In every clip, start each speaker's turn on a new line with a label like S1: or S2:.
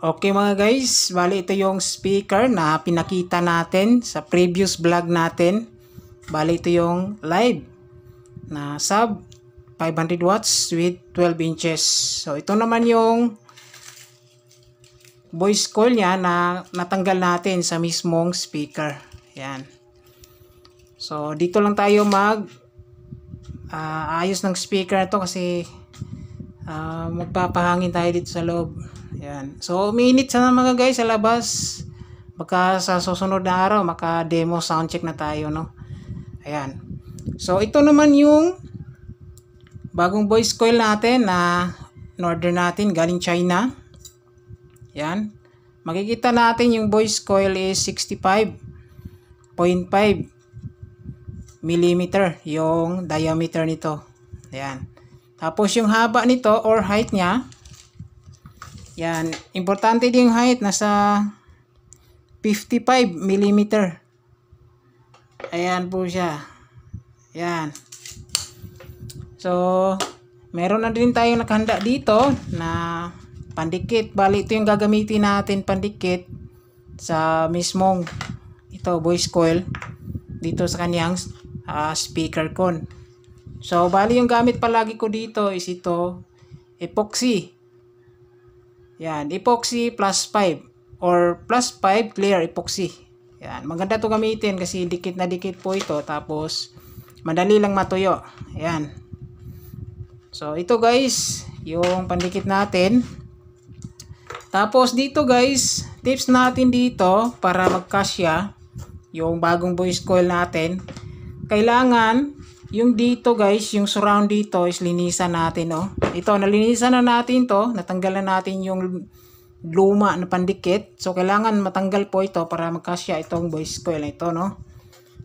S1: Okay mga guys, bali ito yung speaker na pinakita natin sa previous vlog natin. Bali ito yung live na sub 500 watts with 12 inches. So ito naman yung voice coil niya na natanggal natin sa mismong speaker. Yan. So dito lang tayo ayos ng speaker na to kasi magpapahangin tayo dito sa loob. Yan. So uminit sana mga guys sa labas. Baka sa susunod na araw maka-demo soundcheck na tayo, no. Ayan. So ito naman yung bagong voice coil natin na in-order natin galing China. Yan. Makikita natin yung voice coil is 65.5 mm yung diameter nito. Ayan. Tapos yung haba nito or height niya, yan, importante din yung height, nasa 55 mm. Ayan po siya. Yan. So, meron na din tayong nakahanda dito na pandikit. Bali, ito yung gagamitin natin pandikit sa mismong voice coil dito sa kanyang speaker con. So, bali yung gamit palagi ko dito is ito, epoxy. Yan, epoxy plus 5 or plus 5 clear epoxy. Yan, maganda to gamitin kasi dikit na dikit po ito, tapos madali lang matuyo. Yan. So, ito guys, yung pandikit natin. Tapos dito guys, tips natin dito para magkasya yung bagong voice coil natin. Kailangan yung dito guys, yung surround dito is linisan natin, no. Ito, nalinisan na natin to, natanggalan natin yung luma na pandikit. So kailangan matanggal po ito para magkasya itong voice coil na ito, no.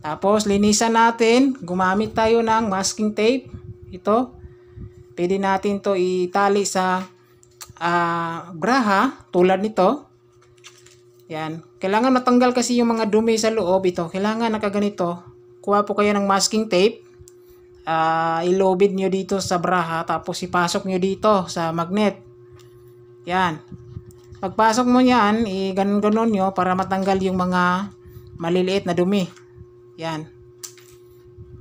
S1: Tapos linisan natin, gumamit tayo ng masking tape. Ito, pwede natin to itali sa braha tulad nito. Yan, kailangan matanggal kasi yung mga dumi sa loob. Ito, kailangan nakaganito. Kuha po kayo ng masking tape. Ilobid nyo dito sa braha, tapos ipasok nyo dito sa magnet. Yan. Pagpasok mo yan, ganon nyo para matanggal yung mga maliliit na dumi. Yan.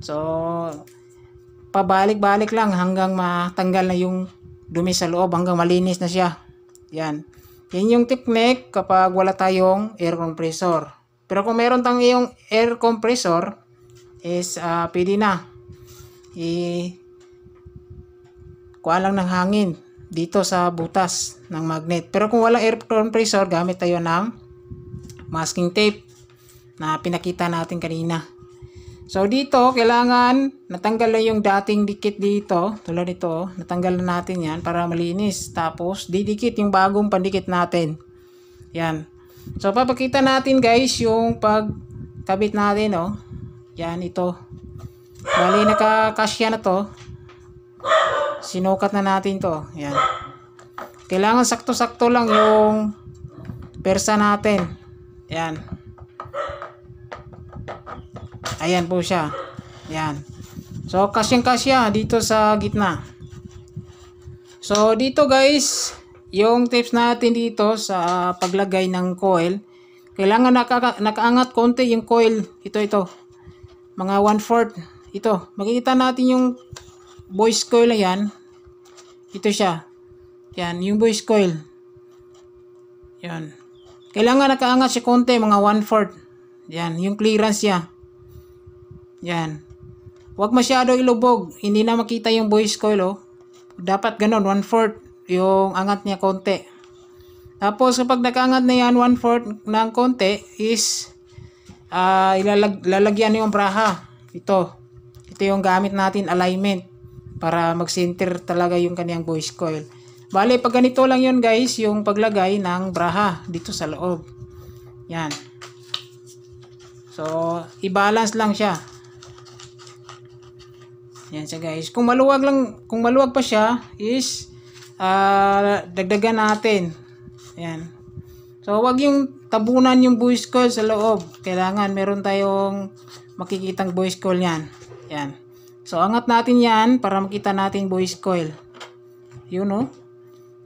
S1: So, pabalik-balik lang hanggang matanggal na yung dumi sa loob, hanggang malinis na siya. Yan. Yan yung technique kapag wala tayong air compressor. Pero kung meron tayong yung air compressor, is pwede na. Kuha lang ng hangin dito sa butas ng magnet. Pero kung walang air compressor, gamit tayo ng masking tape na pinakita natin kanina. So dito, kailangan natanggal na yung dating dikit dito. Tulad nito, natanggal na natin yan para malinis. Tapos, didikit yung bagong pandikit natin. Yan. So, papakita natin guys yung pagkabit natin, oh. Yan, ito. Bali, nakakasya na to. Sinukat na natin to. Yan. Kailangan sakto-sakto lang yung persa natin. Yan. Ayan po siya. Yan. So, kasyang-kasya dito sa gitna. So, dito guys, yung tips natin dito sa paglagay ng coil, kailangan nakaangat konti yung coil. Ito. Mga 1/4. Ito, makikita natin yung voice coil na yan. Ito siya. Yan, yung voice coil. Yan. Kailangan nakaangat siya konti, mga 1/4. Yan, yung clearance niya. Yan. Huwag masyado ilubog. Hindi na makita yung voice coil, oh. Dapat ganun, 1/4 yung angat niya konti. Tapos kapag nakaangat na yan, 1/4 ng konti is ilalagyan yung braha. Ito yung gamit natin, alignment, para mag-center talaga yung kaniyang voice coil. Bale, pag ganito lang yun guys, yung paglagay ng braha dito sa loob. Yan. So, i-balance lang siya. Yan siya guys. Kung maluwag pa siya, is dagdagan natin. Yan. So, wag yung tabunan yung voice coil sa loob. Kailangan meron tayong makikitang voice coil yan. Yan. So, angat natin yan para makita natin voice coil. Yun, oh.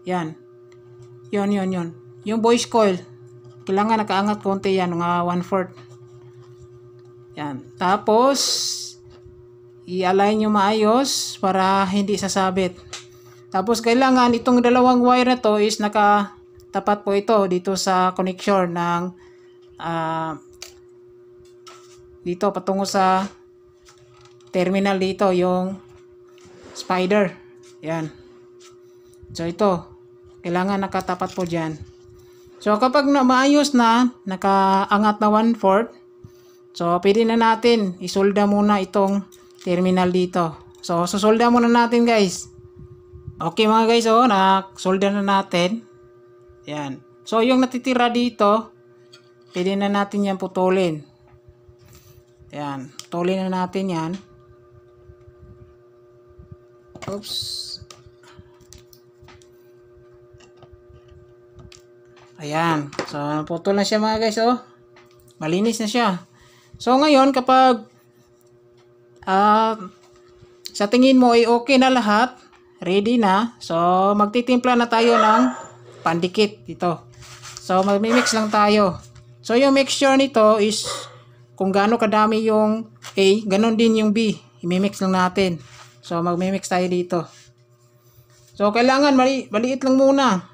S1: Yan. Yun. yung voice coil. Kailangan nakaangat konti yan, mga 1/4. Yan. Tapos, i-align nyo maayos para hindi sasabit. Tapos, kailangan itong dalawang wire na to is nakatapat po ito dito sa connection ng dito patungo sa terminal dito, yung spider. Yan. So, ito. Kailangan nakatapat po dyan. So, kapag maayos na, nakaangat na 1/4, so, pwede na natin isolda muna itong terminal dito. So, susolda muna natin, guys. Okay mga guys, nakasolda na natin. Yan. So, yung natitira dito, pwede na natin yan putulin. Yan. Putulin na natin yan. Oops. Ayan. So, putol na siya mga guys, malinis na siya. So, ngayon, kapag sa tingin mo ay okay na lahat, ready na, so, magtitimpla na tayo ng pandikit dito. So, magmimix lang tayo. So, yung mixture nito is kung gaano kadami yung A, ganon din yung B. I-mix lang natin. So, magmimix tayo dito. So, kailangan maliit lang muna.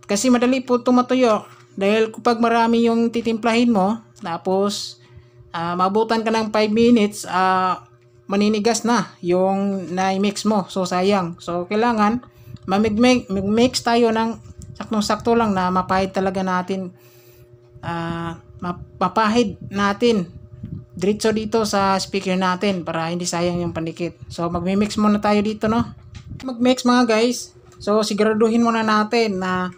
S1: Kasi madali po tumatuyo. Dahil kapag marami yung titimplahin mo, tapos mabutan ka ng 5 minutes, maninigas na yung na-mix mo. So, sayang. So, kailangan mag-mix tayo ng saktong-sakto lang na mapahid talaga natin. Mapahid natin diretso dito sa speaker natin para hindi sayang yung pandikit. So, mag-mix muna tayo dito, no? Mag-mix mga guys. So, siguraduhin muna natin na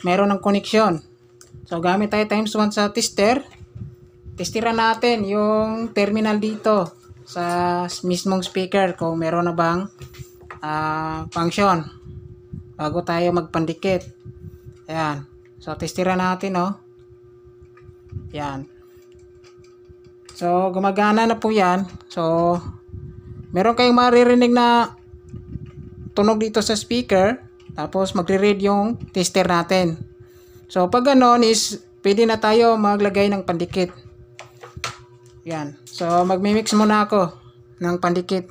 S1: meron ng connection. So, gamit tayo ×1 sa tester. Testiran natin yung terminal dito sa mismong speaker kung meron na bang function bago tayo magpandikit. Ayan. So, testiran natin, Ayan. So, gumagana na po yan. So, meron kayong maririnig na tunog dito sa speaker. Tapos, magre-read yung tester natin. So, pag ganon is, pwede na tayo maglagay ng pandikit. Yan. So, magmimix muna ako ng pandikit.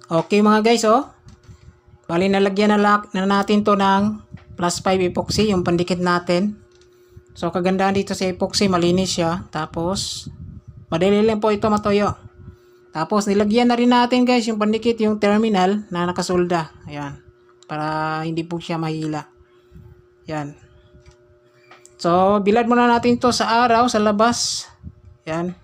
S1: Okay mga guys, bali nalagyan na natin to ng +5 epoxy, yung pandikit natin. So, kagandahan dito sa epoxy, malinis siya. Tapos, madali lang po ito matuyo. Tapos, nilagyan na rin natin guys yung pandikit, yung terminal na nakasolda. Ayan. Para hindi po siya mahila. Ayan. So, bilad muna natin to sa araw, sa labas. Ayan.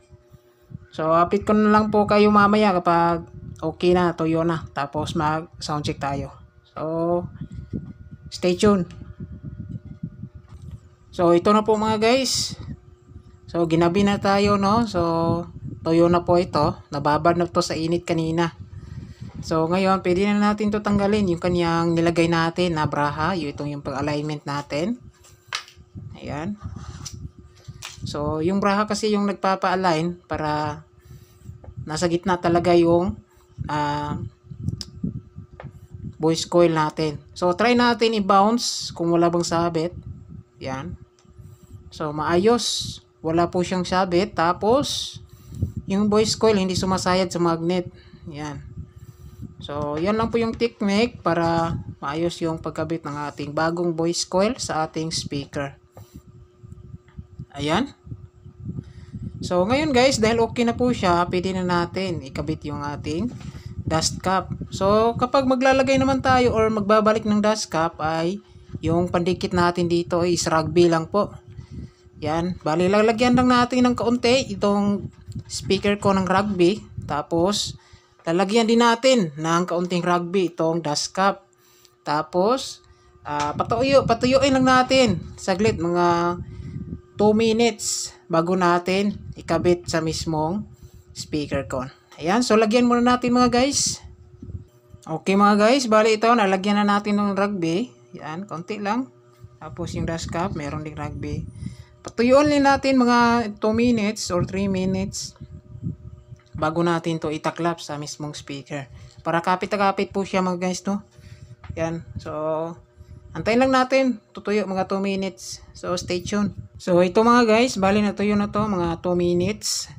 S1: So, update ko na lang po kayo mamaya kapag okay na, tuyo na. Tapos mag sound check tayo. So, stay tuned. So, ito na po mga guys. So, ginabi na tayo, no? So, tuyo na po ito. Nababad na to sa init kanina. So, ngayon, pwede na natin to tanggalin. Yung kanyang nilagay natin na braha. Yung pag-alignment natin. Ayan. So, yung braha kasi yung nagpapa-align para nasa gitna talaga yung voice coil natin. So, try natin i-bounce kung wala bang sabit. Yan. So, maayos. Wala po siyang sabit. Tapos, yung voice coil hindi sumasayad sa magnet. Yan. So, yan lang po yung technique para maayos yung pagkabit ng ating bagong voice coil sa ating speaker. Ayan. So, ngayon guys, dahil okay na po siya, pwede na natin ikabit yung ating dust cap. So, kapag maglalagay naman tayo or magbabalik ng dust cap ay yung pandikit natin dito is rugby lang po. Yan. Bali, lalagyan lang natin ng kaunti itong speaker ko ng rugby. Tapos, lalagyan din natin ng kaunting rugby itong dust cap. Tapos, patuyuin lang natin. Saglit, mga 2 minutes bago natin ikabit sa mismong speaker ko. Ayan, so lagyan muna natin mga guys. Okay mga guys, bali ito, nalagyan na natin ng rugby. Yan, konti lang. Tapos yung dust cap, meron ding rugby. Patuyuan din natin mga 2 minutes or 3 minutes bago natin to itaklap sa mismong speaker. Para kapit-kapit po siya mga guys, no? Yan, so antayin lang natin, tutuyo mga 2 minutes. So stay tuned. So ito mga guys, bali natuyo na to mga 2 minutes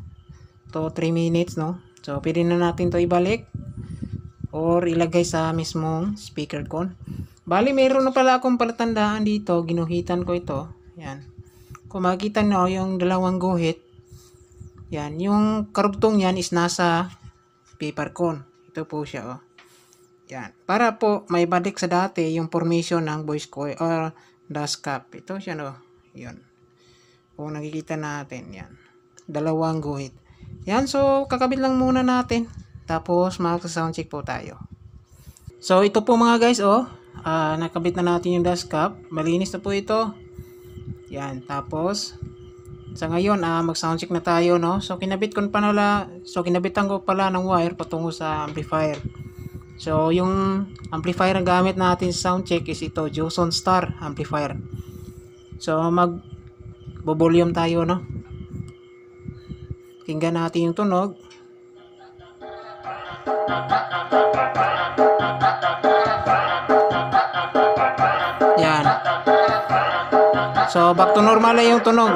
S1: to 3 minutes, no? So pwede na natin to ibalik or ilagay sa mismong speaker con. Bali mayroon na pala akong palatandaan dito, ginuhitan ko ito. Yan. Kung makikita nyo yung dalawang guhit, yan, yung karugtong yan is nasa paper con. Ito po siya, oh. Yan. Para po may balik sa dati yung formation ng voice coil or dust cap. Ito siya, no. Yun. Kung nakikita natin, yan. Dalawang guhit. Yan, so kakabit lang muna natin. Tapos magsa-sound check po tayo. So ito po mga guys, oh. Nakabit na natin yung dust cap. Malinis na po ito. Yan, tapos sa ngayon mag-sound check na tayo, no. So kinabitan ko pala ng wire patungo sa amplifier. So yung amplifier na gamit natin sa sound check is ito, Joson Star amplifier. So mag-volume tayo, no. Tingnan natin yung tunog. Yan. So back to normal na yung tunog.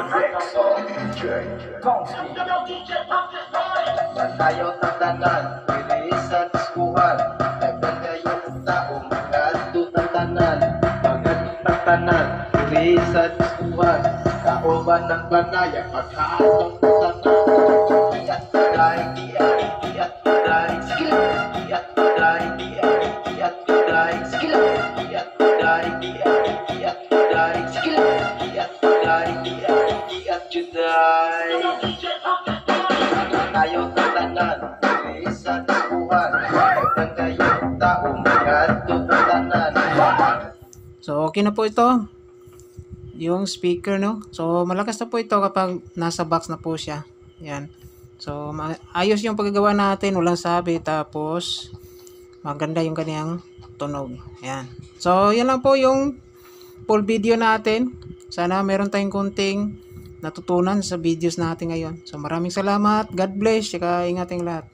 S2: Tayo tatanan, pilisan iskuhan. Dagan kayo ng tao, magado tatanan. Magado tatanan, pilisan iskuhan. Kaoban ng banaya, pagkaatong tatanan. Iat taday, iat taday, skill. Iat taday, iat taday, skill. Iat taday, iat taday, skill. Iat taday, iat taday. Tayo tatanan, pilisan iskuhan. Dagan kayo ng tao, magado tatanan.
S1: So okay na po ito. Yung speaker, no. So malakas na po ito kapag nasa box na po siya. Yan. So ayos yung paggagawa natin, walang sabi, tapos maganda yung kanyang tunog. Yan. So yan lang po yung full video natin. Sana meron tayong kunting natutunan sa videos natin ngayon. So maraming salamat. God bless. Saka ingating lahat.